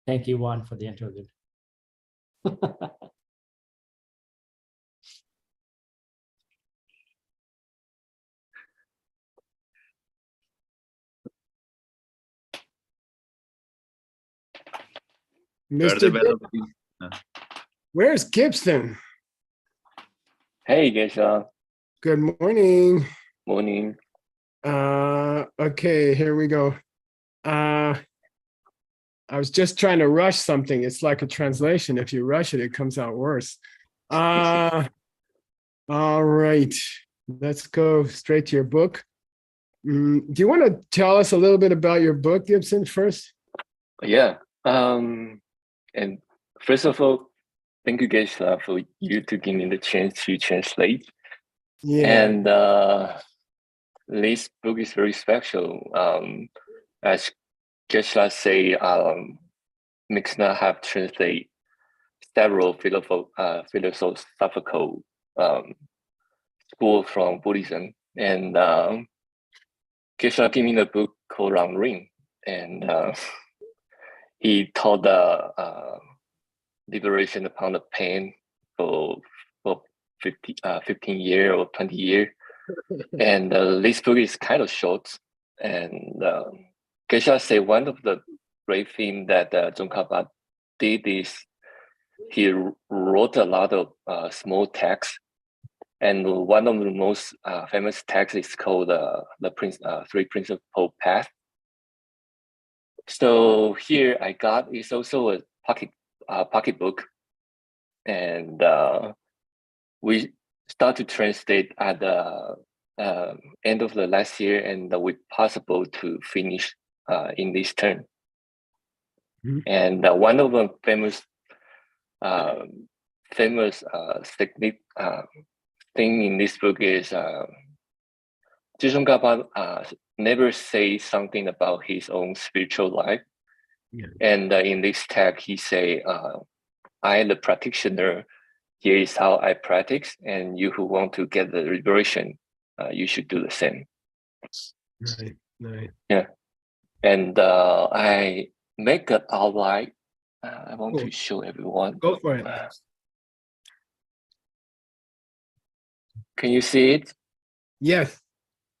Thank you, Juan, for the interlude. Mr. Where's Gibson? Hey, Geshe. Good morning. Morning. Okay, here we go. I was just trying to rush something. It's like a translation. If you rush it, it comes out worse. All right, let's go straight to your book. Do you want to tell us a little bit about your book, Gibson, first? Yeah. And first of all, thank you, Geshe, for you to give me the chance to translate. Yeah. And this book is very special. As Geshe say, Mixner have translated several philosophical schools from Buddhism, and Geshe gave me the book called Lang Ring, and he taught the liberation upon the pain for 15 years or 20 years. And this book is kind of short. And Geshe say one of the great things that Tsongkhapa did is he wrote a lot of small texts. And one of the most famous texts is called the Three Principle Path. So here I got is also a pocket book, and we start to translate at the end of the last year, and we possible to finish in this term. Mm-hmm. And one of the famous thing in this book is Tsongkhapa never say something about his own spiritual life. Yeah. And in this text, he say, I, the practitioner, here is how I practice, and you who want to get the liberation, you should do the same. Right. Yeah. And I make an outline. I want to show everyone. Go for it. Can you see it? Yes.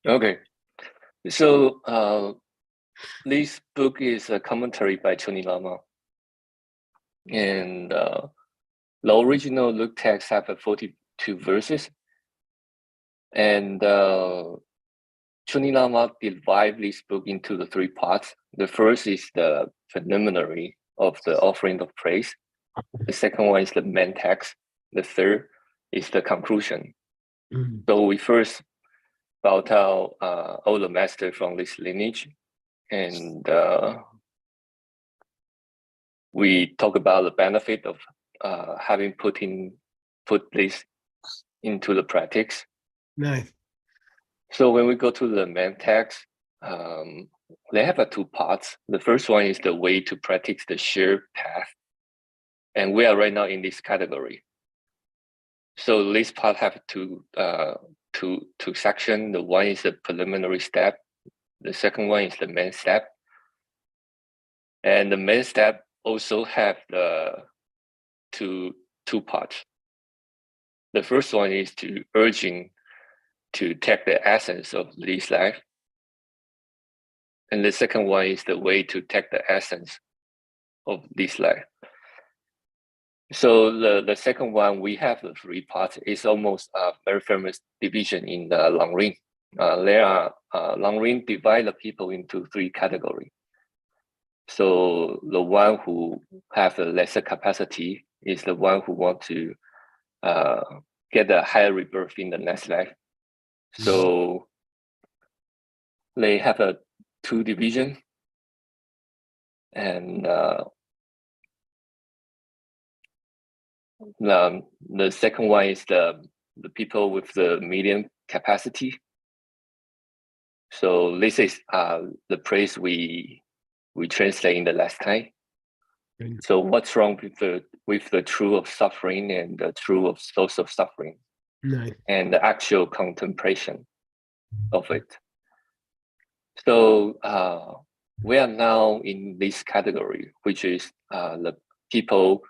Okay. So this book is a commentary by Choni Lama. And the original Luke text have 42 verses. And Choni Lama divided this book into the three parts. The first is the preliminary of the offering of praise. The second one is the main text. The third is the conclusion. Mm-hmm. So we first bow out all the masters from this lineage, and we talk about the benefit of having put this into the practice. Nice. So when we go to the main text, they have two parts. The first one is the way to practice the shared path, and we are right now in this category. So this part have two sections. The one is the preliminary step. The second one is the main step. And the main step also have the two parts. The first one is to urging to take the essence of this life. And the second one is the way to take the essence of this life. So the second one, we have the three parts. It's almost a very famous division in the Lang Ring. There are Lang Ring divide the people into three categories. So the one who have a lesser capacity is the one who want to get a higher rebirth in the next life. So they have a two division, and the second one is the people with the medium capacity. So this is the praise we translate in the last time. So what's wrong with the truth of suffering and the truth of source of suffering? Nice. And the actual contemplation of it. So we are now in this category, which is the people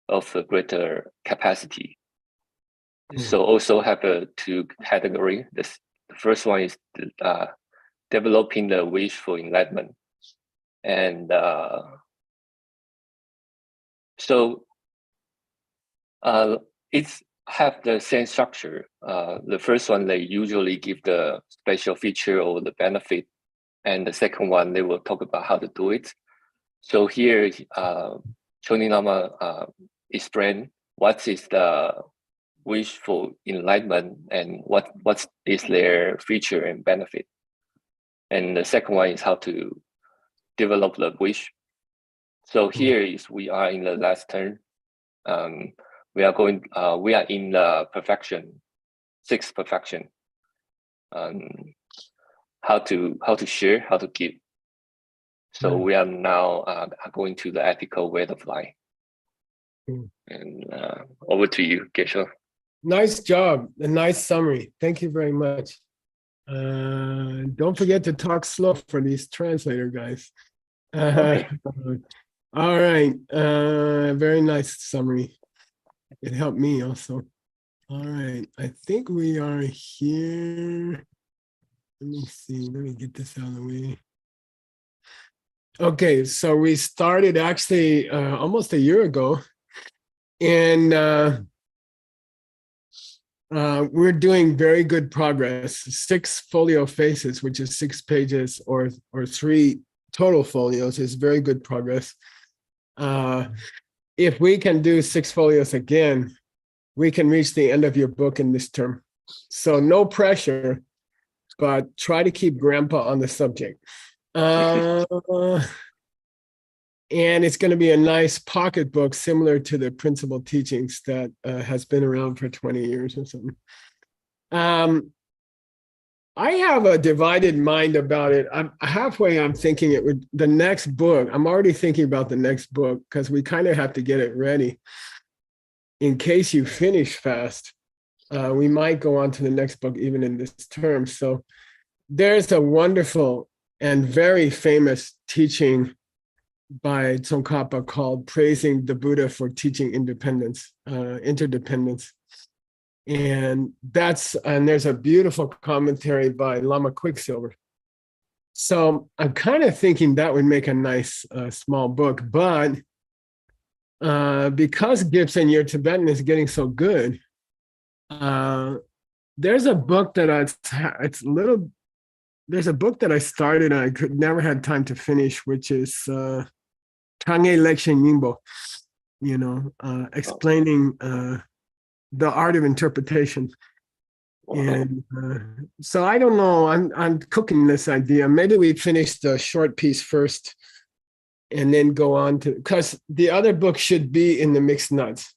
of a greater capacity. So also have a two category. The first one is developing the wish for enlightenment, and so it's have the same structure. The first one, they usually give the special feature or the benefit, and the second one, they will talk about how to do it. So here, Choni Lama explain what is the wish for enlightenment and what is their feature and benefit. And the second one is how to develop the wish. So here is we are in the last turn. We are in the perfection, sixth perfection. How to share, how to give. So we are now going to the ethical way of life. And over to you, Geshe. Nice job. A nice summary. Thank you very much. Don't forget to talk slow for these translator guys. Okay. All right. Very nice summary. It helped me also. All right. I think we are here. Let me see. Let me get this out of the way. Okay. So we started actually almost a year ago. And we're doing very good progress. 6 folio faces, which is 6 pages or 3 total folios, is very good progress. If we can do 6 folios again, we can reach the end of your book in this term. So no pressure, but try to keep grandpa on the subject. And it's going to be a nice pocket book similar to the principal teachings that has been around for 20 years or something. I have a divided mind about it. I'm thinking it would, the next book, I'm already thinking about the next book because we kind of have to get it ready. In case you finish fast, we might go on to the next book even in this term. So there's a wonderful and very famous teaching by Tsongkhapa called Praising the Buddha for Teaching Independence, Interdependence. And there's a beautiful commentary by Lama Quicksilver. So I'm kind of thinking that would make a nice small book, but because Gibson, your Tibetan is getting so good, there's a book that there's a book that I started and I never had time to finish, which is Chang Lekshen Yingbo, explaining the art of interpretation. And so I don't know, I'm cooking this idea. Maybe we finish the short piece first and then go on to, because the other book should be in the mixed nuts.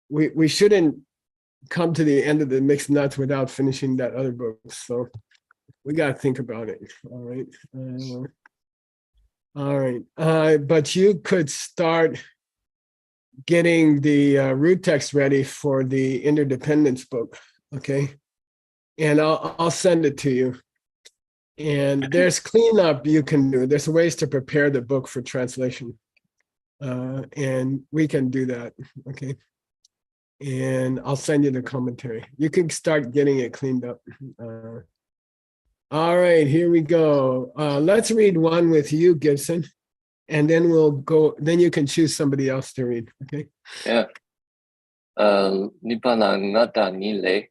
We shouldn't come to the end of the mixed nuts without finishing that other book. So we got to think about it. All right. All right. But you could start getting the root text ready for the interdependence book. Okay. And I'll send it to you. And there's cleanup you can do. There's ways to prepare the book for translation. And we can do that. Okay. And I'll send you the commentary. You can start getting it cleaned up. All right, here we go. Let's read one with you, Gibson, and then we'll go. Then you can choose somebody else to read. Okay. Yeah. Nibbana ngata nile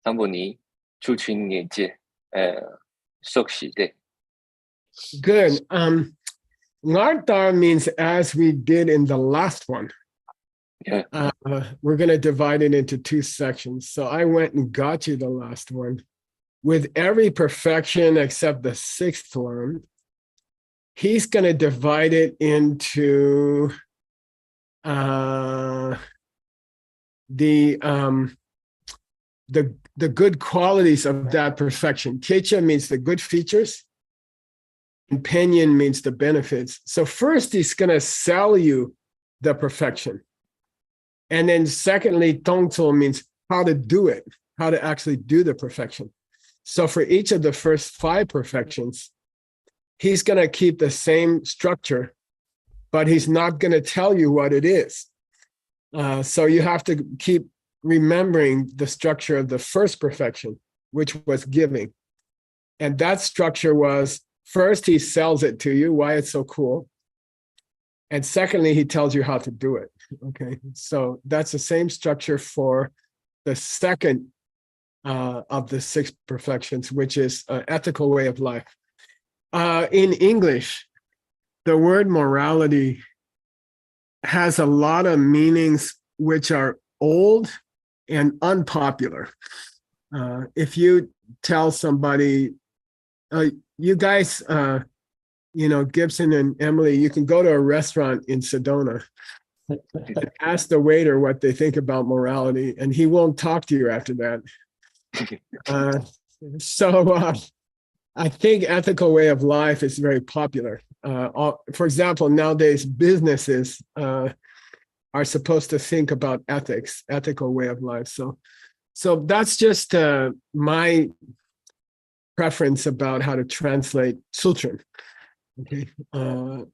samboni chuchin nieje sokshide. Good. Ngartar means as we did in the last one. Yeah. We're going to divide it into 2 sections. So I went and got you the last one. With every perfection except the 6th one, he's going to divide it into the good qualities of that perfection. Kecha means the good features, and Penyin means the benefits. So first, he's going to sell you the perfection. And then secondly, Tongzo means how to do it, how to actually do the perfection. So for each of the first 5 perfections, he's going to keep the same structure, but he's not going to tell you what it is. So you have to keep remembering the structure of the first perfection, which was giving. And that structure was, first, he sells it to you, why it's so cool. And secondly, he tells you how to do it. Okay, so that's the same structure for the second of the 6 perfections, which is an ethical way of life. In English, the word morality has a lot of meanings which are old and unpopular. If you tell somebody, you guys, Gibson and Emily, you can go to a restaurant in Sedona and ask the waiter what they think about morality, and he won't talk to you after that. So I think ethical way of life is very popular. For example, nowadays businesses are supposed to think about ethics, ethical way of life. So that's just my preference about how to translate Sultrim. Okay,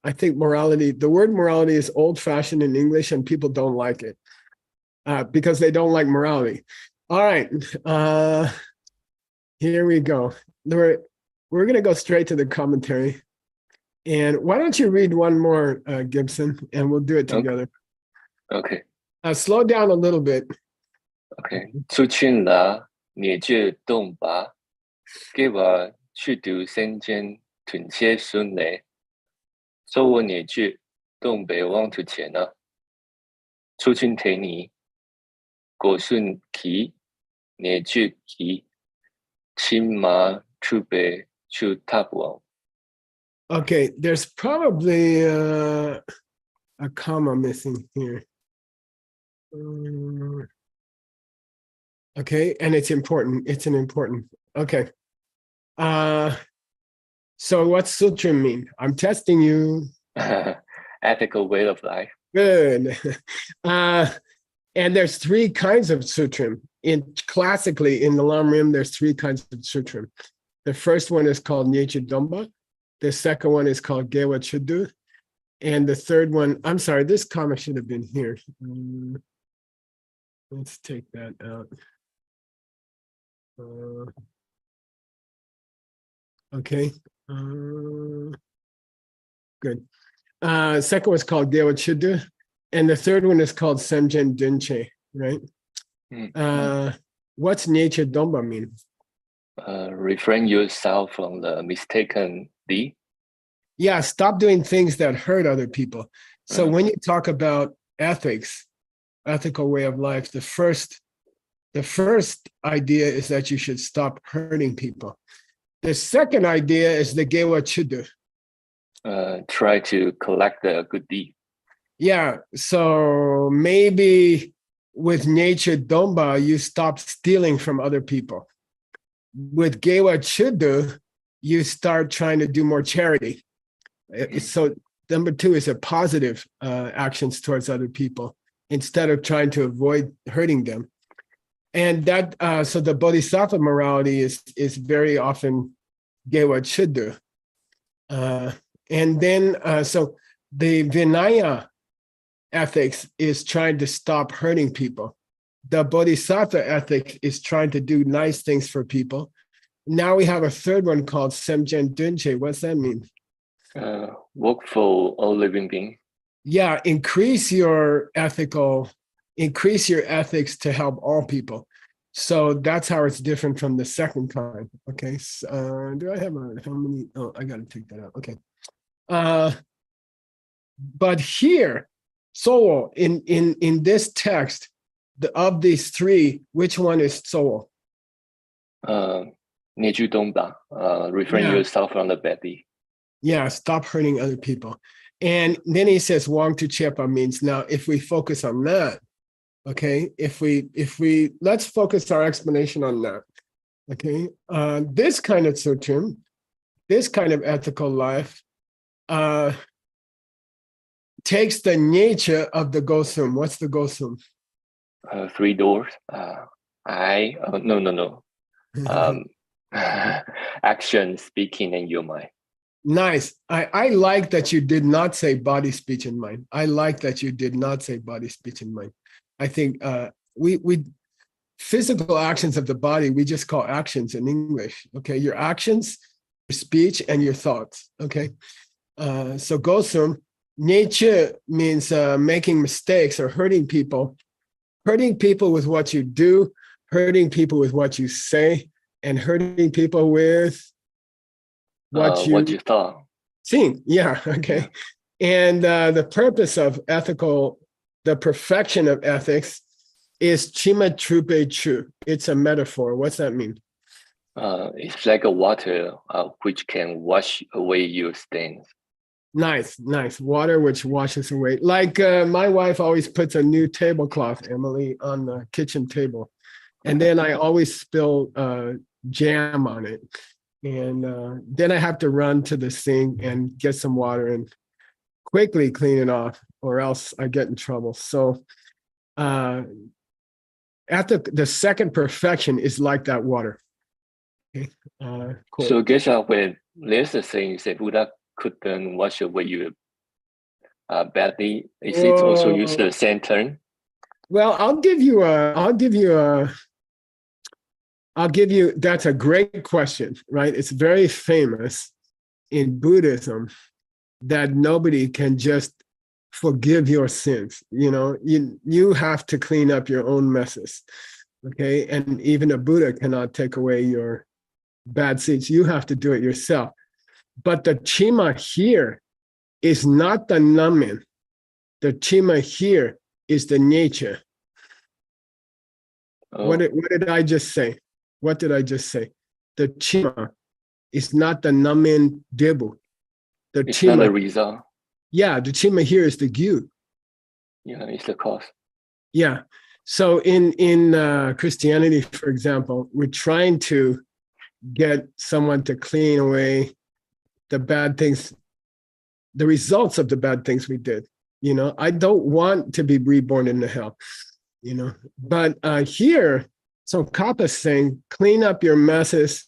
I think morality, the word morality is old-fashioned in English, and people don't like it because they don't like morality. All right, here we go. We're going to go straight to the commentary. And why don't you read one more, Gibson, and we'll do it together. Okay. Slow down a little bit. Okay. 出去啦，你就动吧，给我去读圣经，吞些顺利。做我你就东北往出前了，出去听你，过顺起，你就起，起码出北出塔王。 Okay, there's probably a comma missing here. Okay, and it's important. It's an important. Okay. So what's Sultrim mean? I'm testing you. Ethical way of life. Good. And there's 3 kinds of Sutrim. Classically, in the Lam Rim, there's 3 kinds of Sutrim. The first one is called Nyeche Domba. The second one is called Gewa Chudu. And the third one, I'm sorry, this comma should have been here. Let's take that out. Okay. Good. Second one is called Gewa Chudu. And the third one is called Semjen Dunche, right? What's Nyeche Domba mean? Refrain yourself from the mistaken deed. Yeah, stop doing things that hurt other people. So when you talk about ethics, ethical way of life, the first idea is that you should stop hurting people. The second idea is the Gewa Chudu. Try to collect the good deed. Yeah, so maybe with Nyeche Domba, you stop stealing from other people. With Gewa Chudu, you start trying to do more charity. So number 2 is a positive actions towards other people instead of trying to avoid hurting them. And that, so the Bodhisattva morality is very often Gewa Chudu. And then, so the Vinaya ethics is trying to stop hurting people. The Bodhisattva ethic is trying to do nice things for people. Now we have a third one called Semjen Dunche. What's that mean? Work for all living beings. Yeah, increase your ethics to help all people. So that's how it's different from the second kind. Okay, so, do I have how many? Oh, I got to take that out. Okay. But here, so in this text, of these 3, which one is soul? Refrain yourself from the bad deed. Yeah, stop hurting other people. And then he says Wang tu chepa means, now if we focus on that, okay, if we let's focus our explanation on that. Okay, this kind of Sutrim, this kind of ethical life takes the nature of the Gosum. What's the Gosum? 3 doors. No. Action, speaking, and your mind. Nice. I like that you did not say body, speech, and mind. I like that you did not say body, speech, and mind. I think we physical actions of the body, we just call actions in English. Okay, your actions, your speech, and your thoughts. Okay, so Gosum, nature means making mistakes or hurting people with what you do, hurting people with what you say, and hurting people with what you thought. Sing, yeah, okay. And the purpose of ethical, the perfection of ethics is chima trupe chu. It's a metaphor. What's that mean? It's like a water which can wash away your stains. Nice, nice. Water which washes away. Like my wife always puts a new tablecloth, Emily, on the kitchen table. And then I always spill jam on it. And then I have to run to the sink and get some water and quickly clean it off, or else I get in trouble. So at the second perfection is like that water. Okay. Cool. So Geshe, when there's a saying that Buddha couldn't wash away your badly, is it also use the same term? Well, I'll give you, that's a great question, right? It's very famous in Buddhism that nobody can just forgive your sins. You know, you have to clean up your own messes, okay? And even a Buddha cannot take away your bad seeds. You have to do it yourself. But the chima here is not the namin. The chima here is the nature. Oh. What did I just say? What did I just say? The chima is not the namin debu. It's not the result. Yeah, the chima here is the gyu. Yeah, it's the cause. Yeah. So in Christianity, for example, we're trying to get someone to clean away the bad things, the results of the bad things we did. You know, I don't want to be reborn into hell, you know. But here, so Kappa's saying, clean up your messes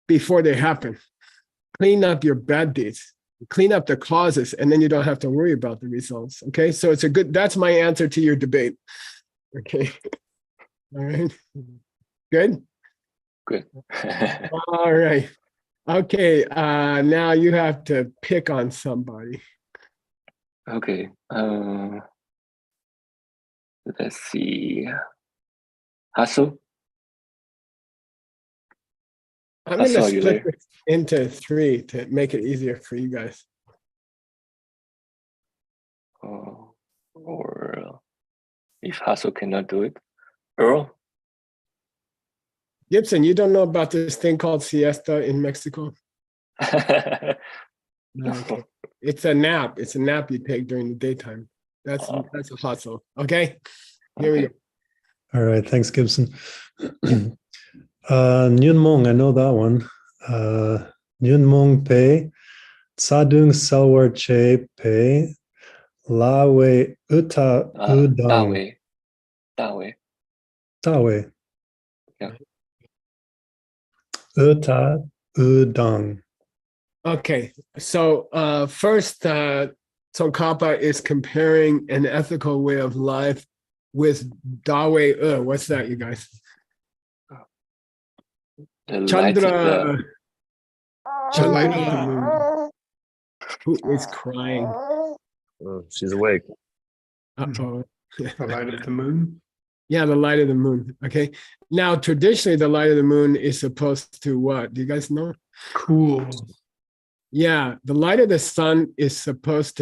before they happen. Clean up your bad deeds. Clean up the causes, and then you don't have to worry about the results. Okay, so it's a good, that's my answer to your debate. Okay. All right. Good? Good. All right. Okay, now you have to pick on somebody. Okay. Let's see. Hasu? I'm going to split this into 3 to make it easier for you guys. Or if Hasu cannot do it, Earl? Gibson, you don't know about this thing called siesta in Mexico? Okay. It's a nap. It's a nap you take during the daytime. That's a hustle. Okay, here we go. All right, thanks, Gibson. Nyun Mong, I know that one. Nyun Mong Pe, Tsadung Salwar Che Pe, Lawe Uta Udang. Dawe. Yeah. Uta Udang. Okay, so first, Tsongkhapa is comparing an ethical way of life with Dawe. What's that, you guys? Chandra. Chandra. Who is crying? Oh, she's awake. Uh-oh. The light of the moon? Yeah, the light of the moon. Okay. Now, traditionally, the light of the moon is supposed to what? Do you guys know? Cool. Yeah, the light of the sun is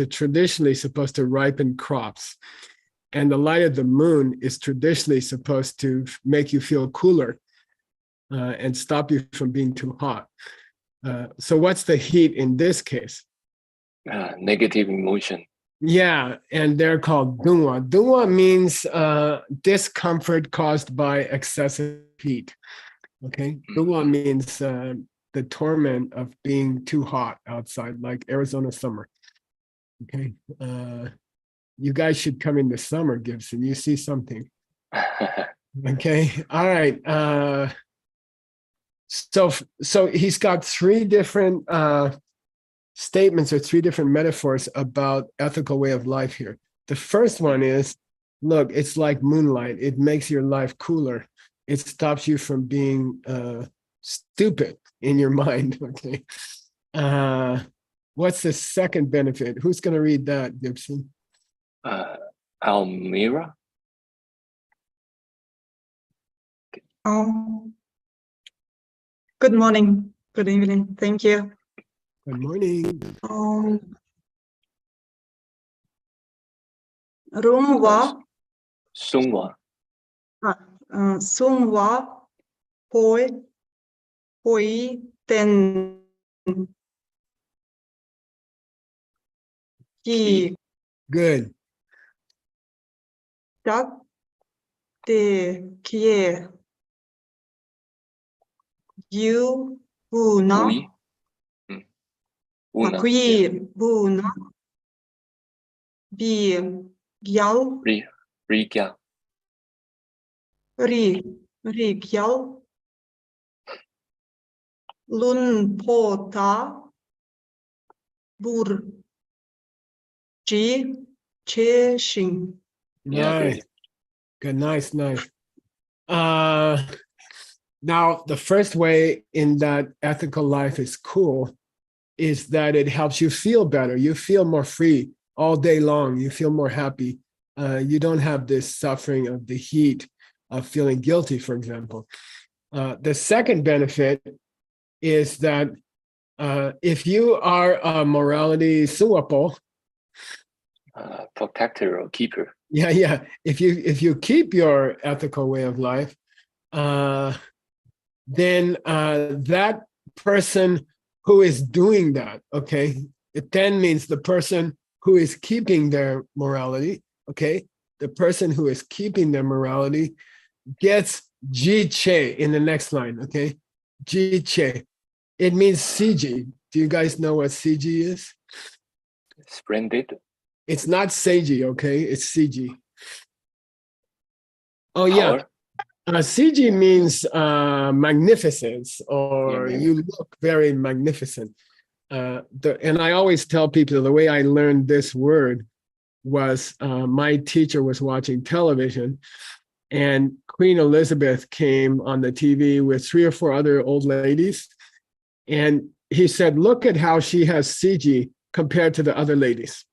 traditionally supposed to ripen crops. And the light of the moon is traditionally supposed to make you feel cooler and stop you from being too hot. So what's the heat in this case? Negative emotion. Yeah, and they're called dungwa. Dungwa means discomfort caused by excessive heat. Okay, dungwa means the torment of being too hot outside, like Arizona summer. Okay, you guys should come in the summer, Gibson. You see something. Okay, all right. So he's got 3 different statements or three different metaphors about ethical way of life here. The first one is, look, it's like moonlight. It makes your life cooler. It stops you from being stupid in your mind, okay? What's the second benefit? Who's going to read that, Gibson? Almira. Good morning, good evening. Thank you. Good morning. Rungwa, Sungwa. Sungwa, Poi, Poi, Ten, Ki, Good. Dak, De, Kie, You, Buna, Ui. Una. Qui, Buna, Bi, Gyal, Rigya. Ri, Gyal, Lun, Po, Ta, Bur, Ji, Che, Shing. Yeah, Nice. Good. Nice. Now, the first way in that ethical life is cool is that it helps you feel better. You feel more free all day long. You feel more happy. You don't have this suffering of the heat of feeling guilty, for example. The second benefit is that if you are a morality suwapo, protector or keeper. yeah. If you keep your ethical way of life, then that person who is doing that, okay, it then means the person who is keeping their morality, okay, the person who is keeping their morality gets ji che in the next line, okay, ji che. It means CG. Do you guys know what CG is? Splendid. It's not Seiji, okay? It's CG. Oh, yeah. CG means magnificence, or you look very magnificent. And I always tell people the way I learned this word was my teacher was watching television, and Queen Elizabeth came on the TV with 3 or 4 other old ladies. And he said, look at how she has CG compared to the other ladies.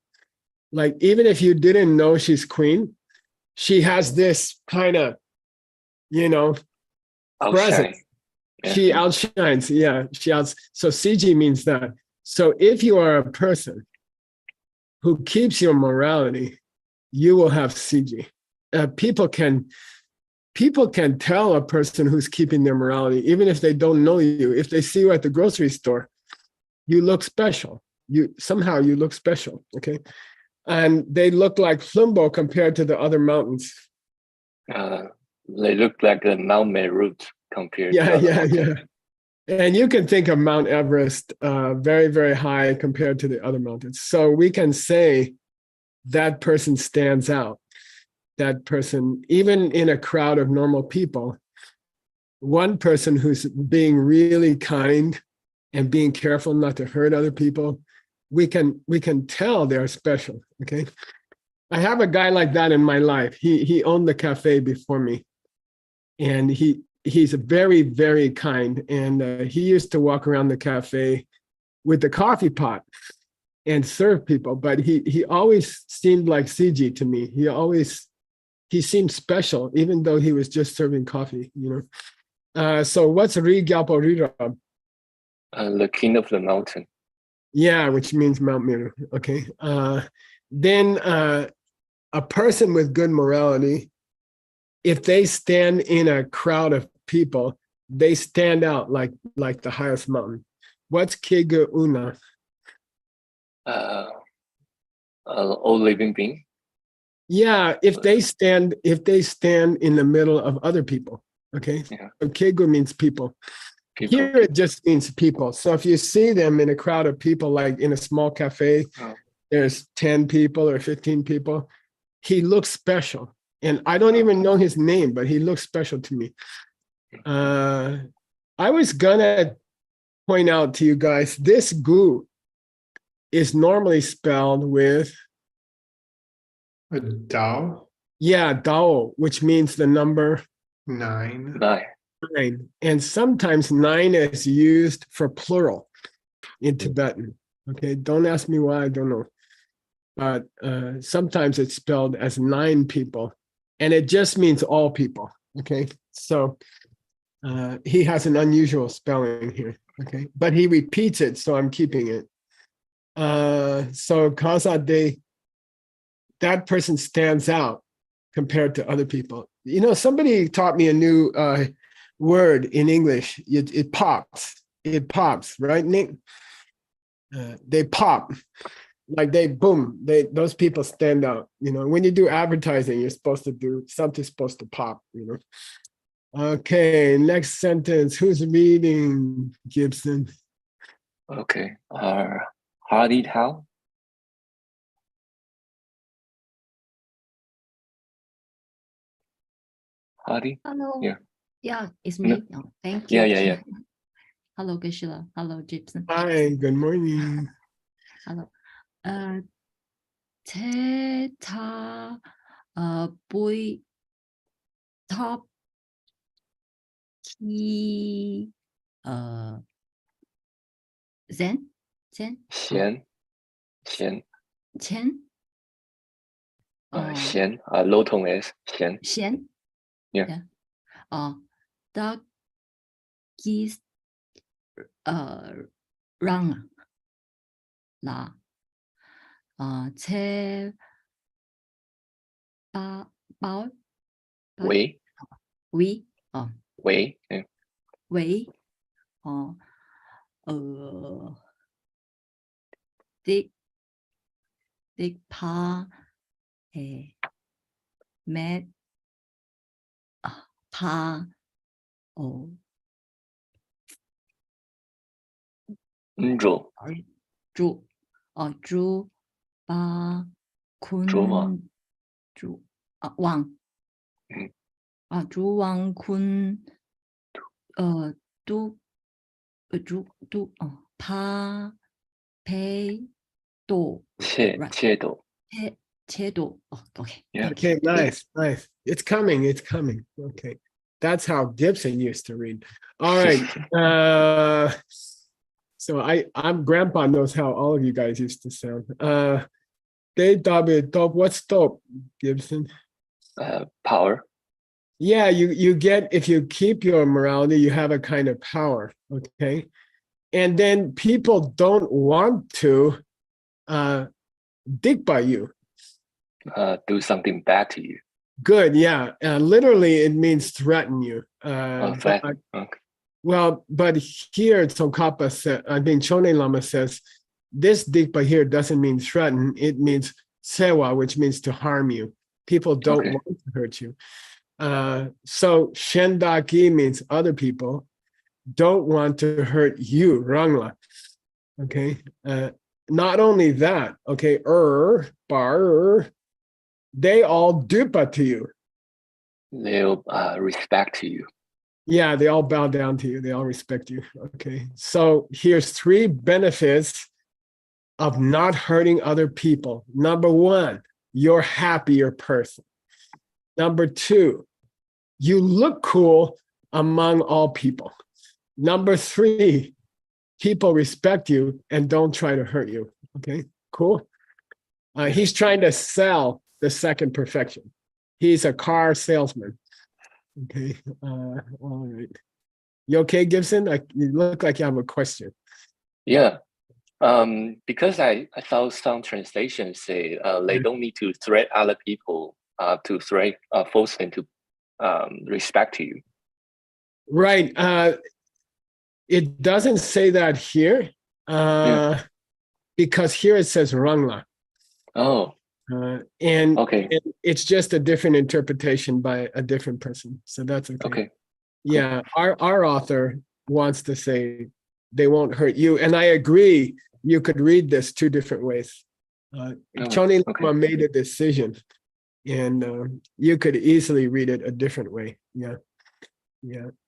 Like, even if you didn't know she's queen, she has this kind of, presence. Yeah. She outshines. Yeah, so CG means that. So if you are a person who keeps your morality, you will have CG. People can tell a person who's keeping their morality, even if they don't know you. If they see you at the grocery store, you look special. You look special, okay? And they look like Plumbo compared to the other mountains. They look like a Mount Meru compared to other mountains. And you can think of Mount Everest very, very high compared to the other mountains. So we can say that person stands out. That person, even in a crowd of normal people, one person who's being really kind and being careful not to hurt other people, we can tell they're special, okay? I have a guy like that in my life. He owned the cafe before me, and he's very, very kind. And he used to walk around the cafe with the coffee pot and serve people, but he always seemed like CG to me. He seemed special, even though he was just serving coffee, So what's Ri Gyalpo Rirab? The king of the mountain. Yeah, which means Mount Meru, okay? Then a person with good morality, if they stand in a crowd of people, they stand out like the highest mountain. What's Kege Una? All living being. Yeah, if they stand in the middle of other people, okay? Yeah. So Kegu means people. Here it just means people. So if you see them in a crowd of people, like in a small cafe, there's 10 people or 15 people, he looks special. And I don't even know his name, but he looks special to me. I was gonna point out to you guys, this gu is normally spelled with, A Dao, Dao, which means the number 9. 9. 9. And sometimes 9 is used for plural in Tibetan. Okay, don't ask me why, I don't know. But sometimes it's spelled as 9 people, and it just means all people. Okay, so he has an unusual spelling here. Okay, but he repeats it, so I'm keeping it. So Kazade, that person stands out compared to other people. You know, somebody taught me a new word in English. It pops. It pops, right, Nick? They pop. Like they boom, those people stand out. You know, when you do advertising, you're supposed to do something supposed to pop, you know. Okay, next sentence. Who's reading, Gibson? Okay. Hardy how? Hardy? Hello. Yeah. Yeah, it's No. me. Oh, thank you. Yeah. Hello, Geshe. Hello, Gibson. Hi, good morning. Hello. Theta boy top T Zen 咸 Chen 咸 low tone S 咸 Xian. Yeah. Dog is rang la che bao 喂 we 喂 yeah. 为dik pa met pa Nro 猪猪八猪王坤猪王猪王坤都猪pa pay 多切 right 切斗 切多okay Yeah. thank you. Okay, nice. It's coming. Okay, that's how Gibson used to read. All right. So I'm grandpa knows how all of you guys used to sound. Dope. What's dope, Gibson? Power Yeah, you get, if you keep your morality, you have a kind of power. Okay, and then people don't want to dig by you. do something bad to you. Good, yeah. Literally, it means threaten you. Threat. Okay. Well, but here Tsongkhapa said, I think Chonen Lama says, this dikpa here doesn't mean threaten. It means sewa, which means to harm you. People don't Okay. want to hurt you. So shendaki means other people don't want to hurt you, rangla. Okay. Not only that, okay, bar, they all dupa to you. They'll respect to you. Yeah, they all bow down to you. They all respect you. Okay. So here's 3 benefits of not hurting other people. Number 1, you're a happier person. Number 2, you look cool among all people. Number 3, people respect you and don't try to hurt you. Okay, cool. He's trying to sell the second perfection. He's a car salesman. Okay, all right. You okay, Gibson? You look like you have a question. Yeah. Because I saw some translations say they don't need to threat other people to force them to respect you. Right. It doesn't say that here because here it says rangla. Oh, And okay. it's just a different interpretation by a different person. So that's okay. Okay. Yeah, our author wants to say they won't hurt you. And I agree, you could read this 2 different ways. Choni Lama made a decision, and you could easily read it a different way. Yeah.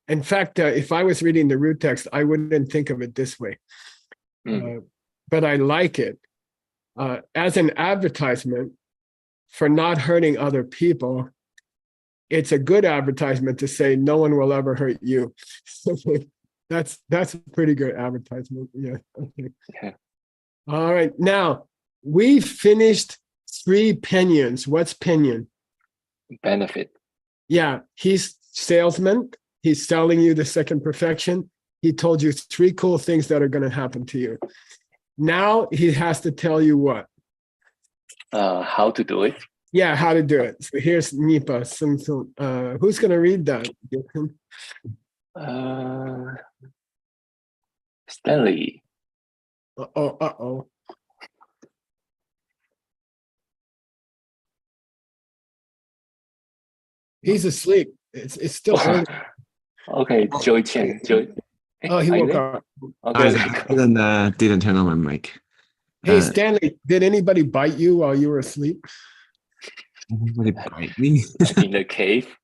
In fact, if I was reading the root text, I wouldn't think of it this way. But I like it. as an advertisement for not hurting other people, it's a good advertisement to say no one will ever hurt you. That's a pretty good advertisement. Yeah. Okay. Yeah. All right. Now we finished 3 pinions. What's pinion? Benefit. Yeah, he's salesman. He's selling you the second perfection. He told you 3 cool things that are going to happen to you. Now he has to tell you what? How to do it. Yeah, how to do it. So here's Nipa. Who's going to read that? Stanley. Uh-oh. He's asleep. It's still early. Okay, Joy Chang. Joy. Oh, he are you woke there? up. Okay. I didn't turn on my mic. Hey, Stanley, did anybody bite you while you were asleep? Anybody bite me? In the cave.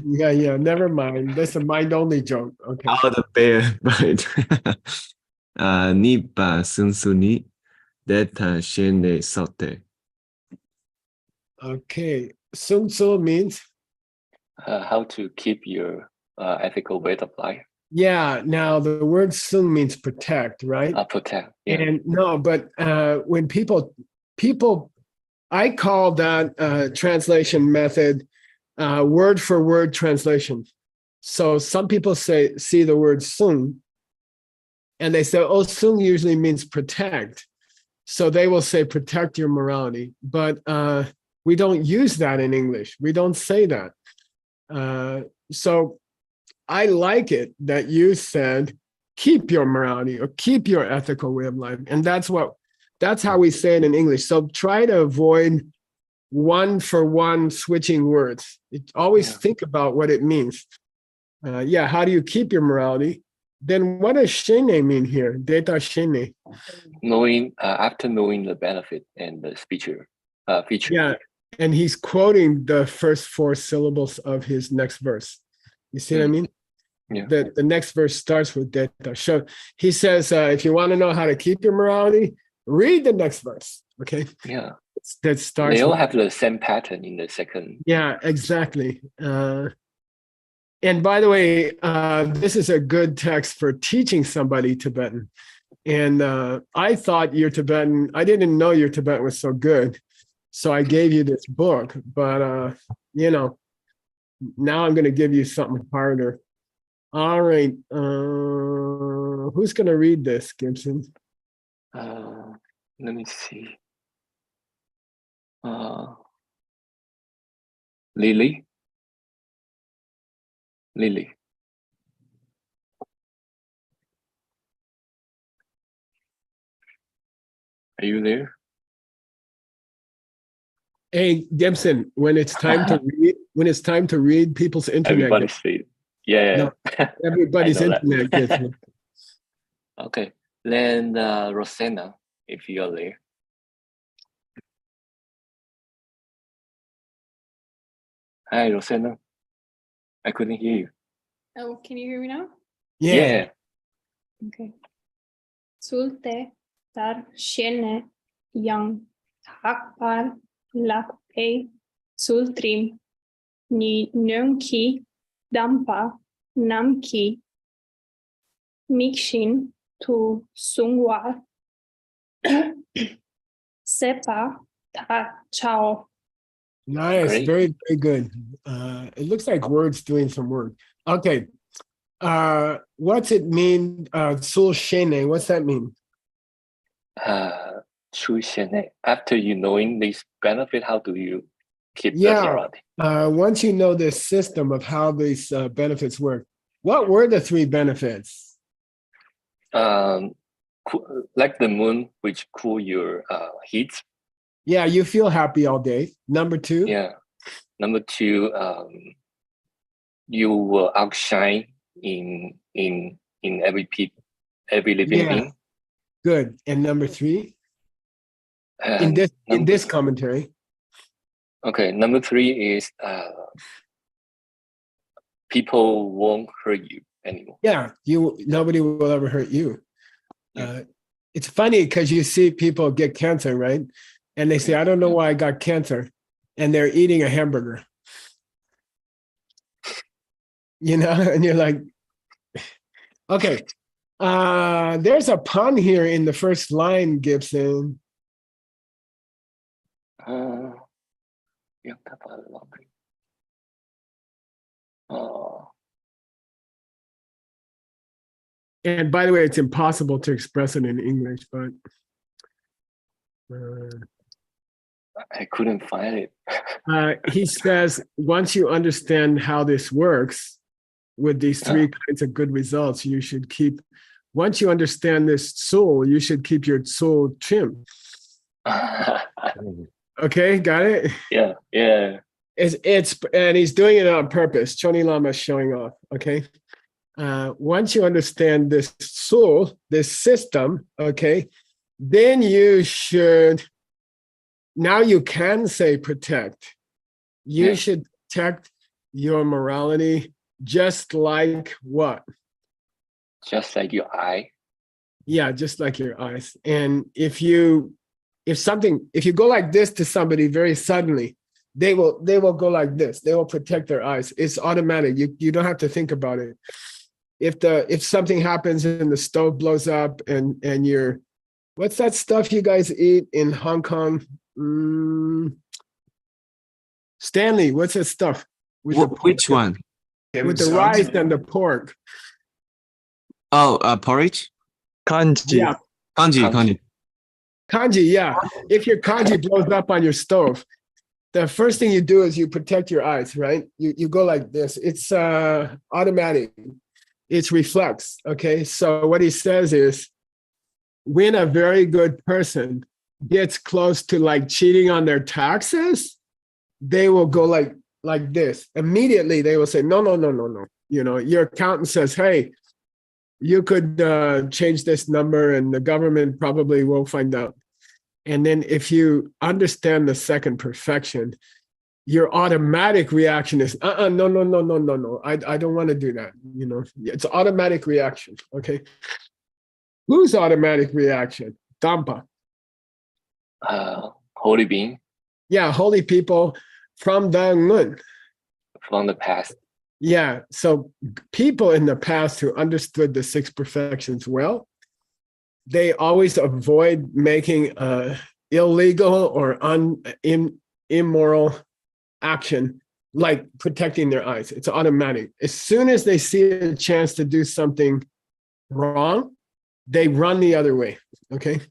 Yeah. Never mind. That's a mind-only joke. Okay. Oh, the bear bite. Nipa sunsuni deta shene sote. Okay. Sun Tzu means? How to keep your ethical way of life. Yeah. Now the word sun means protect, right? Protect. Yeah. And no, but when people, I call that translation method word for word translation. So some people see the word sun, and they say, oh, sun usually means protect. So they will say protect your morality, but we don't use that in English. We don't say that. So I like it that you said keep your morality or keep your ethical way of life, and that's how we say it in English. So try to avoid one for one switching words. Always think about what it means. How do you keep your morality? Then what does shene mean here? Data shene. Knowing after knowing the benefit and the feature. Yeah, and he's quoting the first 4 syllables of his next verse. You see what I mean? Yeah. The next verse starts with data. So he says, if you want to know how to keep your morality, read the next verse. Okay. Yeah. That starts. They all have the same pattern in the second. Yeah, exactly. And by the way, this is a good text for teaching somebody Tibetan. And I thought your Tibetan, I didn't know your Tibetan was so good. So I gave you this book, but now I'm going to give you something harder. All right. Who's going to read this, Gibson? Let me see. Lily. Are you there? Hey, Gibson, when it's time to read, people's internet. Everybody's sleep. Yeah. No, everybody's internet gets. Okay. Then Rosanna, if you're there. Hi, Rosanna. I couldn't hear you. Oh, can you hear me now? Yeah. Okay. Sulte tar shene yang hakpar lakpe sultrim ni nönki dampa namki mikshin tu sungwa sepa ta chao. Nice. Great. Very, very good. It looks like words doing some work. Okay. What's it mean? Sul shene, what's that mean? After you knowing this benefit, how do you keep the morality? Once you know this system of how these benefits work, what were the 3 benefits? Like the moon, which cool your heat. Yeah, you feel happy all day. Number 2? Yeah. Number 2, you will outshine in every living being. Good. And number 3? In this commentary. Okay, number 3 is people won't hurt you anymore. Yeah, nobody will ever hurt you. It's funny because you see people get cancer, right? And they say, I don't know why I got cancer. And they're eating a hamburger. You know, and you're like, okay. There's a pun here in the first line, Gibson. And by the way, it's impossible to express it in English, but I couldn't find it. he says, once you understand how this works with these three kinds of good results, you should keep, once you understand this soul, you should keep your soul trim. Okay, got it? Yeah, yeah. It's and he's doing it on purpose. Choni Lama is showing off, okay? Once you understand this soul, this system, okay, then you should, now you can say protect. You should protect your morality just like what? Just like your eye. Yeah, just like your eyes. And if you go like this to somebody very suddenly, they will go like this. They will protect their eyes. It's automatic. You don't have to think about it. If something happens and the stove blows up and you're, what's that stuff you guys eat in Hong Kong? Stanley, what's that stuff? Which one? With the rice and the pork. Oh, porridge? Kanji. Yeah. Kanji. Kanji, yeah. If your kanji blows up on your stove, the first thing you do is you protect your eyes, right? You go like this. It's automatic. It's reflex, okay? So what he says is, when a very good person gets close to like cheating on their taxes, they will go like this. Immediately they will say, no. You know, your accountant says, hey, you could change this number and the government probably will find out. And then if you understand the second perfection, your automatic reaction is, no. I don't want to do that. You know, it's automatic reaction, okay? Whose automatic reaction? Dampa. Holy being. Yeah, holy people from the Ngun. From the past. Yeah, so people in the past who understood the six perfections well, they always avoid making illegal or immoral action, like protecting their eyes. It's automatic. As soon as they see a chance to do something wrong, they run the other way, okay?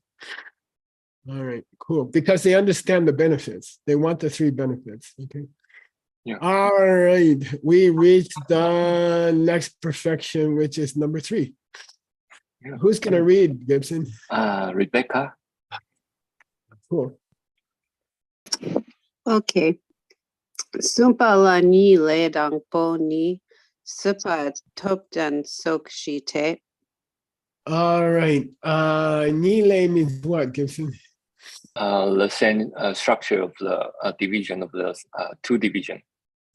All right, cool. Because they understand the benefits. They want the three benefits, okay? Yeah. All right, we reached the next perfection, which is number 3. Yeah. Who's going to read, Gibson? Rebecca. Cool. Okay. Sumpa la ni le dang po ni supa topjan sok shite. All right. Nile means what, Gibson? The same structure of the division of the two division.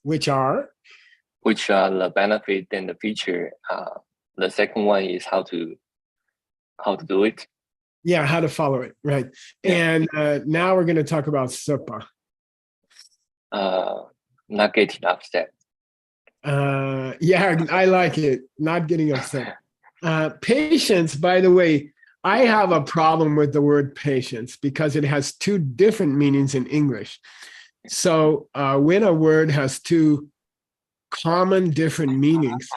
Which are? Which are the benefit and the feature. The second one is how to do it. Yeah, how to follow it, right. Yeah. And now we're going to talk about supa. Not getting upset. Yeah, I like it. Not getting upset. Patience, by the way, I have a problem with the word patience because it has 2 different meanings in English. So when a word has 2 common different meanings,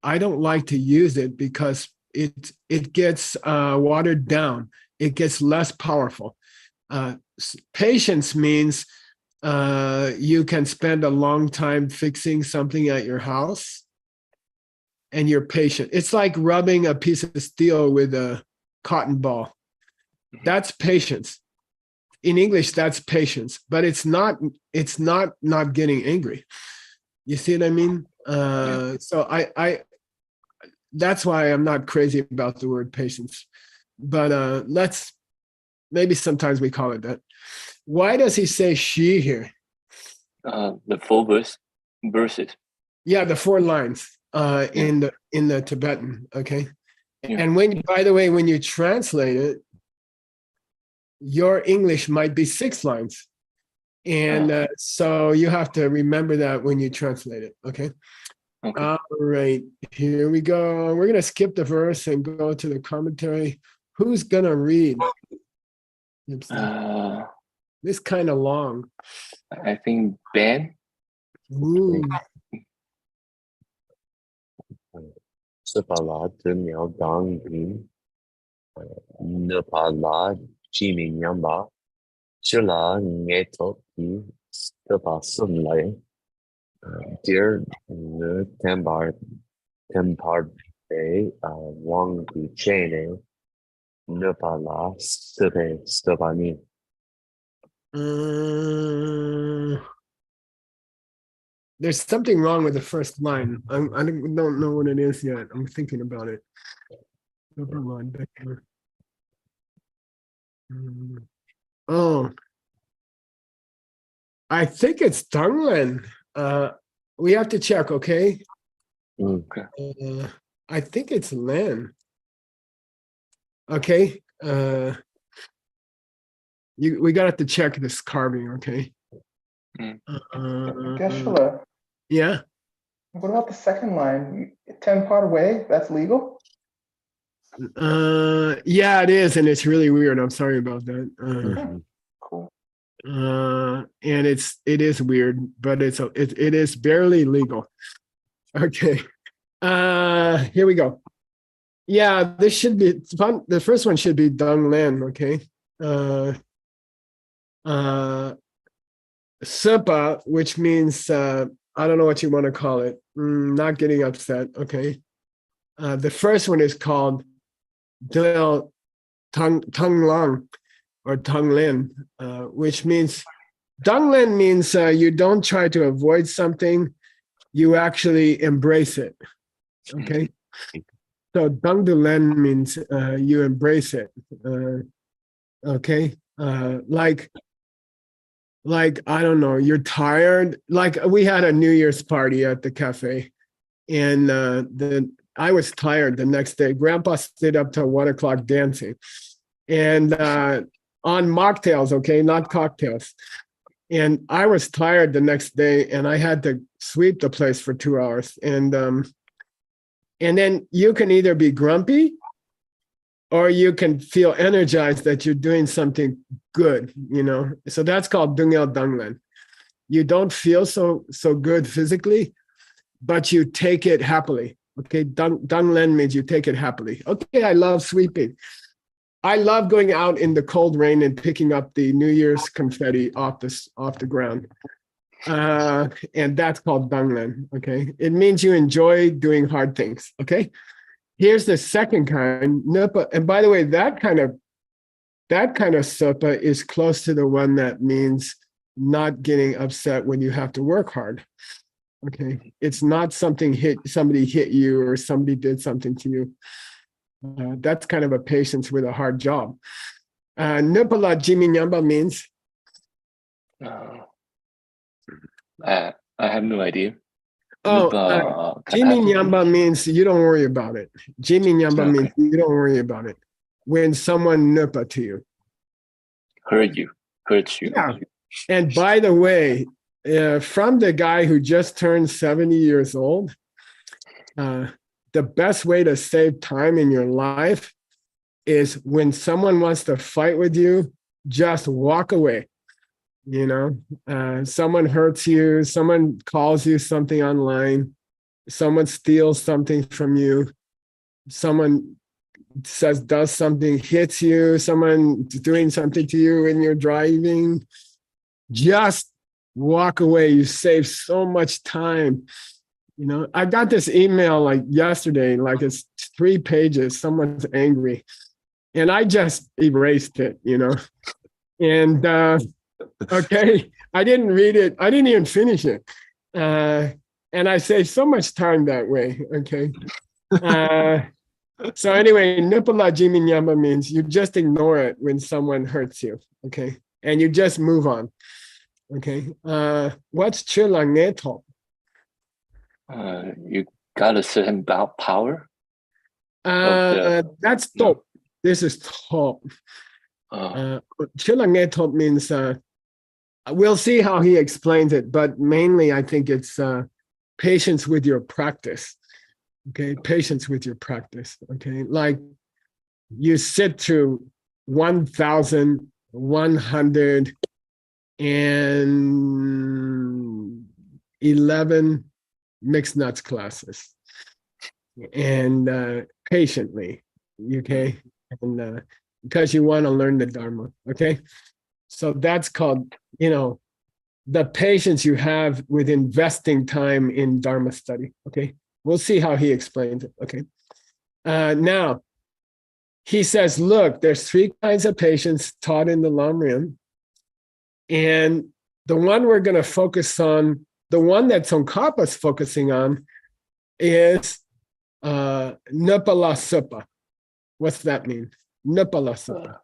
I don't like to use it because it gets watered down. It gets less powerful. Patience means you can spend a long time fixing something at your house and you're patient. It's like rubbing a piece of steel with a cotton ball. That's patience. In English, that's patience, but it's not getting angry. You see what I mean? So I that's why I'm not crazy about the word patience, but maybe sometimes we call it that. Why does he say she here? The 4 verses. Yeah, the 4 lines in the Tibetan. Okay, And by the way, when you translate it, your English might be 6 lines. And so you have to remember that when you translate it, okay? Okay. All right, here we go. We're gonna skip the verse and go to the commentary. Who's gonna read? This kind of long. I think Ben. Ooh. C'est pas là de miao dang bin. Ne pas là chi min yang ba. Chưa là nghe tốt thì tớ bà xuân lấy. Dear ne tempar bé wang bi chene. Ne pas là sơ bà ni. There's something wrong with the first line. I don't know what it is yet. I'm thinking about it. Oh, I think it's Tanglen. We have to check, okay? Okay. I think it's Len. Okay. We got to check this carving, okay? Geshe, Yeah. what about the second line? 10-part way? That's legal? Yeah, it is, and it's really weird. I'm sorry about that. Cool. And it is weird, but it is barely legal. Okay. Here we go. Yeah, this should be fun. The first one should be Dong Lan, okay? Sepa, which means I don't know what you want to call it. Not getting upset, okay? The first one is called Tung Lang or Tung Lin, which means Dong Lin means you don't try to avoid something, you actually embrace it. Okay. So Dong Du Len means you embrace it. Okay. Like I don't know, you're tired. Like we had a New Year's party at the cafe, and I was tired the next day. Grandpa stayed up till 1 o'clock dancing, and on mocktails, okay, not cocktails. And I was tired the next day, and I had to sweep the place for 2 hours. And then you can either be grumpy, or you can feel energized that you're doing something good, you know. So that's called Dungel Danglen. You don't feel so good physically, but you take it happily. Okay, Danglen means you take it happily. Okay, I love sweeping. I love going out in the cold rain and picking up the New Year's confetti off the ground. And that's called Danglen. Okay, it means you enjoy doing hard things. Okay. Here's the second kind, Nupa. And by the way, that kind of Supa is close to the one that means not getting upset when you have to work hard. Okay, it's not something somebody hit you or somebody did something to you. That's kind of a patience with a hard job. Nupala Jiminyamba means? I have no idea. Jiminyamba means you don't worry about it. Jiminyamba means you don't worry about it. When someone nupa to you. Hurt you. Yeah. And by the way, from the guy who just turned 70 years old, the best way to save time in your life is when someone wants to fight with you, just walk away. You know, someone hurts you, someone calls you something online, someone steals something from you, someone does something, hits you, someone doing something to you when you're driving, just walk away. You save so much time. You know, I got this email like yesterday, like it's 3 pages, someone's angry, and I just erased it, you know, and okay, I didn't read it. I didn't even finish it. And I saved so much time that way, okay? So anyway, Nupala Jiminyama means you just ignore it when someone hurts you, okay? And you just move on, okay? What's Chilangeto? You got a certain power? That's top. This is top. Chila nghe top means we'll see how he explains it, but mainly I think it's patience with your practice. Okay, patience with your practice. Okay, like you sit through 1,111 mixed nuts classes, and patiently, okay, and because you want to learn the Dharma. Okay, so that's called, the patience you have with investing time in Dharma study. Okay, we'll see how he explains it. Okay, now he says, look, there's 3 kinds of patience taught in the Lamrim, and the one we're going to focus on, the one that Tsongkhapa's focusing on, is Nupala Supa. What's that mean? Nupala Supa.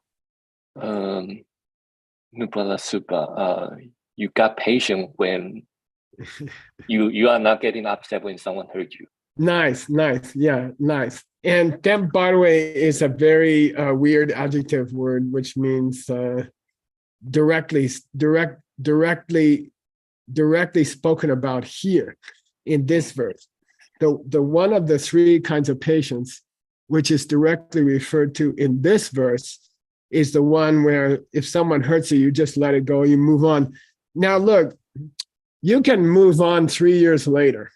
Nupala Supa. You got patient when you are not getting upset when someone hurt you. Nice. Yeah, nice. And then, by the way, is a very weird adjective word, which means directly spoken about here in this verse. The one of the 3 kinds of patience, which is directly referred to in this verse, is the one where if someone hurts you, you just let it go, you move on. Now, look, you can move on 3 years later,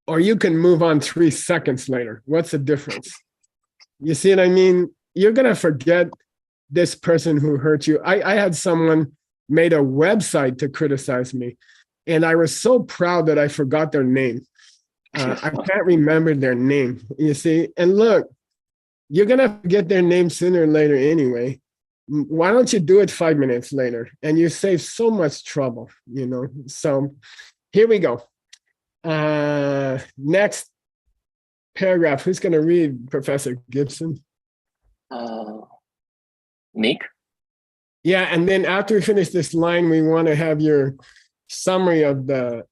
or you can move on 3 seconds later. What's the difference? You see what I mean? You're going to forget this person who hurt you. I had someone made a website to criticize me, and I was so proud that I forgot their name. I can't remember their name, you see? And look, you're going to forget their name sooner or later anyway. Why don't you do it 5 minutes later? And you save so much trouble, So here we go. Next paragraph. Who's going to read, Professor Gibson? Nick? Yeah, and then after we finish this line, we want to have your summary of the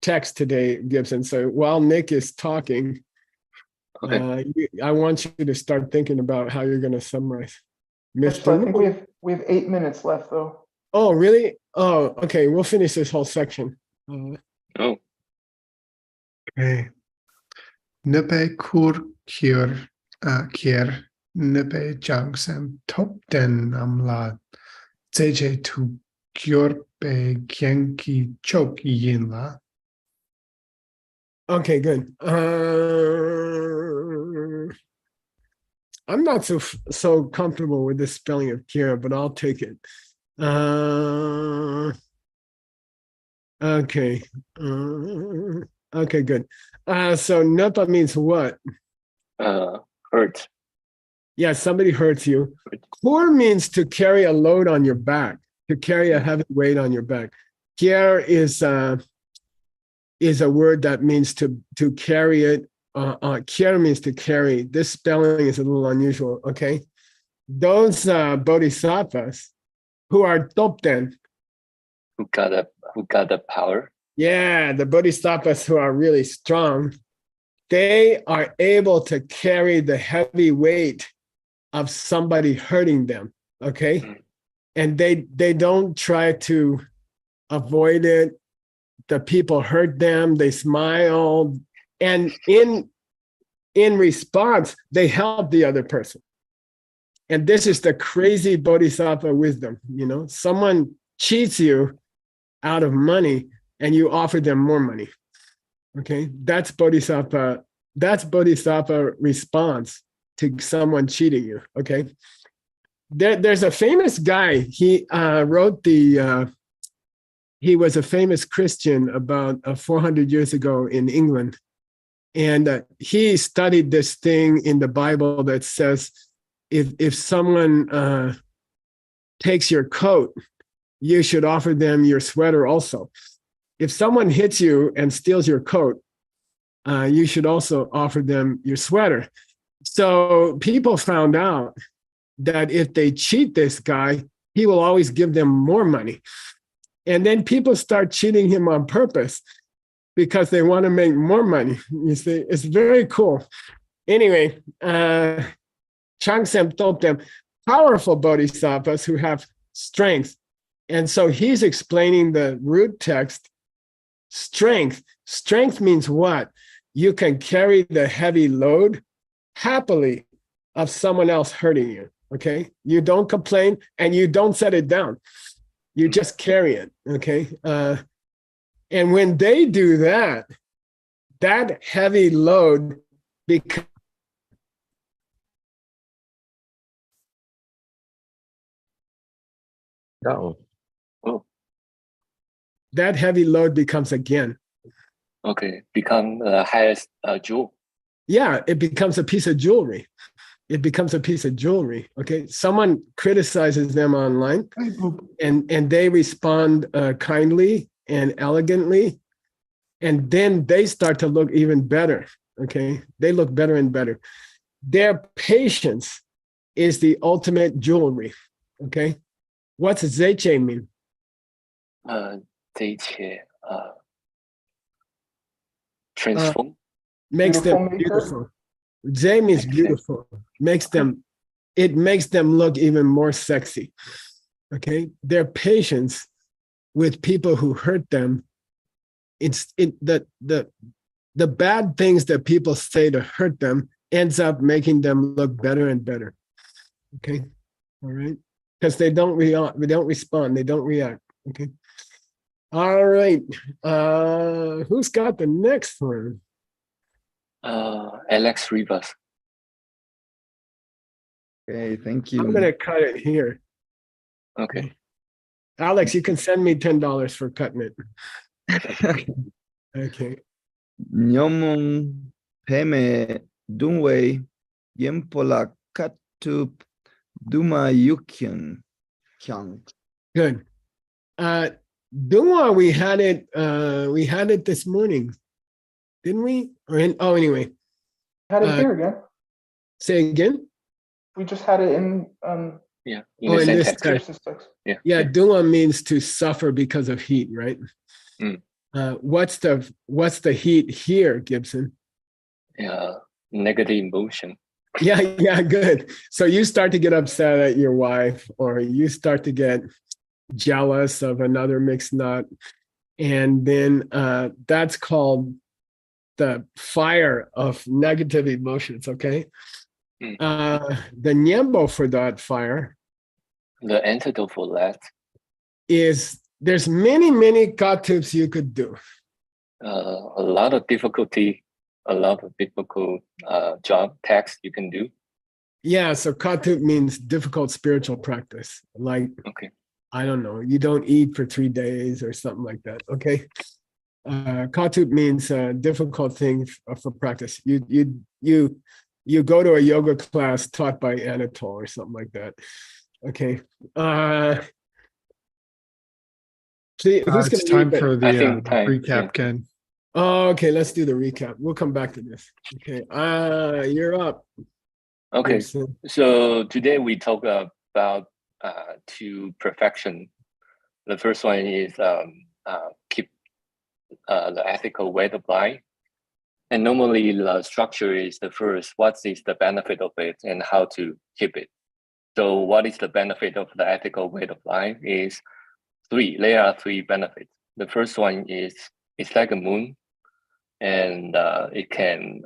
text today, Gibson. So while Nick is talking, okay. I want you to start thinking about how you're going to summarize. So I think we have 8 minutes left, though. Oh, really? Oh, okay. We'll finish this whole section. Oh. Okay. Nepe kur kier nepe jangsem top den amla zeje tu kyor pe kyenki chok yin la. Okay, good. I'm not so comfortable with this spelling of Kira, but I'll take it. Okay. Okay, good. So Napa means what? Hurt. Yeah, somebody hurts you. Kur means to carry a load on your back, to carry a heavy weight on your back. Kier is a word that means to carry it. Kier means to carry. This spelling is a little unusual, okay? Those bodhisattvas who are topten. Who got the power? Yeah, the bodhisattvas who are really strong, they are able to carry the heavy weight of somebody hurting them, okay? Mm-hmm. And they don't try to avoid it. The people hurt them, they smile, and in response, they help the other person. And this is the crazy bodhisattva wisdom, someone cheats you out of money and you offer them more money. Okay, that's bodhisattva response to someone cheating you. Okay, there's a famous guy. He wrote he was a famous Christian about 400 years ago in England, and he studied this thing in the Bible that says if someone takes your coat, you should offer them your sweater also. If someone hits you and steals your coat, you should also offer them your sweater. So people found out that if they cheat this guy, he will always give them more money. And then people start cheating him on purpose because they want to make more money. You see, it's very cool. Anyway, Chang told them powerful bodhisattvas who have strength. And so he's explaining the root text. Strength. Strength means what? You can carry the heavy load happily of someone else hurting you. Okay. You don't complain and you don't set it down. You just carry it. Okay. And when they do that, that heavy load becomes Oh, that heavy load becomes again. Okay, become the highest jewel. Yeah, it becomes a piece of jewelry. It becomes a piece of jewelry. Okay, someone criticizes them online, and they respond kindly and elegantly, and then they start to look even better. Okay, they look better and better. Their patience is the ultimate jewelry. Okay, what's Zeche mean? 这一切transform Makes them Beautiful maker. beautiful. Zay means beautiful. It makes them look even more sexy. Okay, their patience with people who hurt them. The bad things that people say to hurt them ends up making them look better and better. Okay, all right, because they don't respond, they don't react. Okay, all right. Who's got the next one? Alex Rivas. Okay, thank you. I'm gonna cut it here. Okay. Alex, you can send me $10 for cutting it. Okay. Nyomong peme dunwe yempola katup duma yukyang kyang. Good. Duma, we had it this morning, didn't we? Anyway. Had it here again. Say again? We just had it in Yeah. In this text. text. Yeah. Yeah, Duma means to suffer because of heat, right? What's the heat here, Gibson? Yeah, negative emotion. Yeah, good. So you start to get upset at your wife, or you start to get jealous of another mixed nut, and then that's called the fire of negative emotions. Okay. The nyembo for that fire, the antidote for that, is there's many katups you could do. A lot of difficult job tasks you can do. Yeah, so katup means difficult spiritual practice. Like, okay, I don't know, you don't eat for 3 days or something like that. Okay. Katup means difficult thing for practice. You go to a yoga class taught by Anatole or something like that. Okay. It's time for the recap, Ken. Oh, okay, let's do the recap. We'll come back to this. Okay, you're up. Okay, so today we talk about two perfection. The first one is keep the ethical way of life. And normally the structure is the first, what is the benefit of it and how to keep it. So what is the benefit of the ethical way of life is three. There are three benefits. The first one is it's like a moon, and it can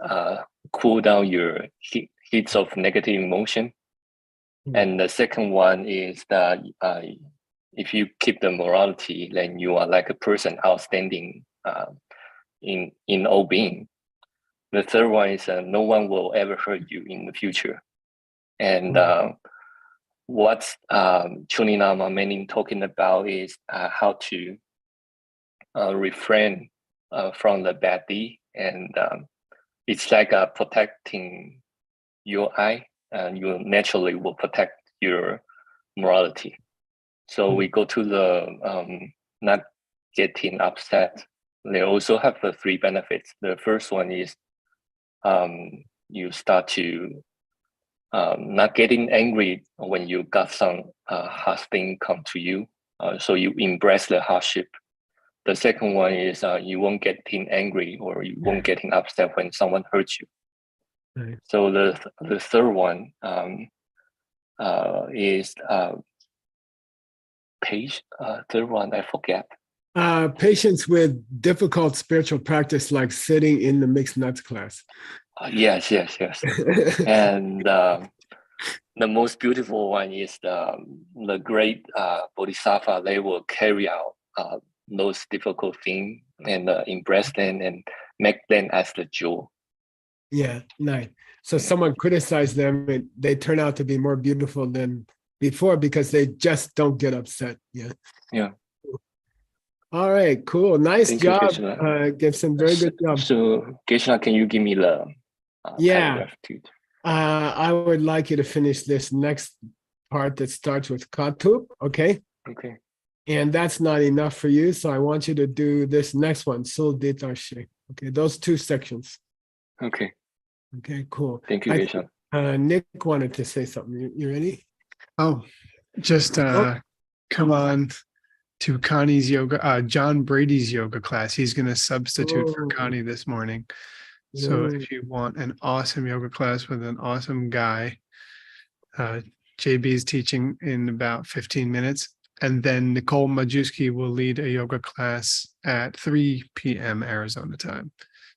cool down your heats of negative emotion. And the second one is that if you keep the morality, then you are like a person outstanding in all being. The third one is no one will ever hurt you in the future. And what Chuninama meaning talking about is how to refrain from the bad deed, and it's like protecting your eye, and you naturally will protect your morality. So we go to the not getting upset. They also have the three benefits. The first one is you start to not getting angry when you got some hard thing come to you. So you embrace the hardship. The second one is you won't getting angry or you won't getting upset when someone hurts you. Right. So the third one is page. Third one I forget. Patients with difficult spiritual practice, like sitting in the mixed nuts class. Yes. And the most beautiful one is the great Bodhisattva. They will carry out those difficult things and embrace them and make them as the jewel. Yeah, nice. So someone criticized them and they turn out to be more beautiful than before because they just don't get upset. Yeah. Yeah. All right, cool. Nice Thank you, job, Geshe. Gibson. Very good job. So, Geshe, can you give me the paragraph too? I would like you to finish this next part that starts with katup, okay? Okay. And that's not enough for you, so I want you to do this next one, sul detache. Okay, those two sections. Okay. Okay, cool. Thank you, Geshe. Nick wanted to say something. You ready? Oh, just come on to Connie's yoga, John Brady's yoga class. He's going to substitute for Connie this morning. So if you want an awesome yoga class with an awesome guy, JB is teaching in about 15 minutes. And then Nicole Majewski will lead a yoga class at 3 p.m. Arizona time.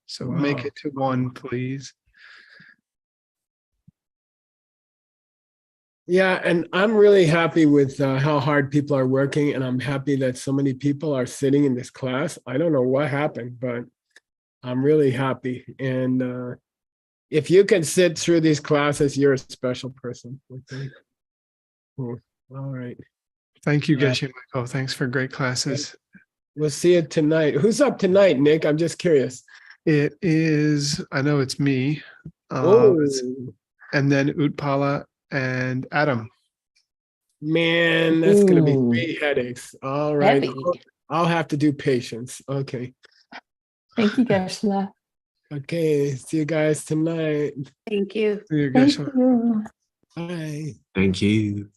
So make it to one, please. Yeah, and I'm really happy with how hard people are working, and I'm happy that so many people are sitting in this class. I don't know what happened, but I'm really happy. And if you can sit through these classes, you're a special person. Okay. Cool. All right. Thank you, Geshe Michael. Thanks for great classes. We'll see you tonight. Who's up tonight, Nick? I'm just curious. It is, I know it's me. And then Utpala and Adam. Man, that's going to be 3 headaches. All right. Heavy. I'll have to do patience. Okay. Thank you, Geshe. Okay. See you guys tonight. Thank you. See you, Thank Geshe. you. Bye. Thank you.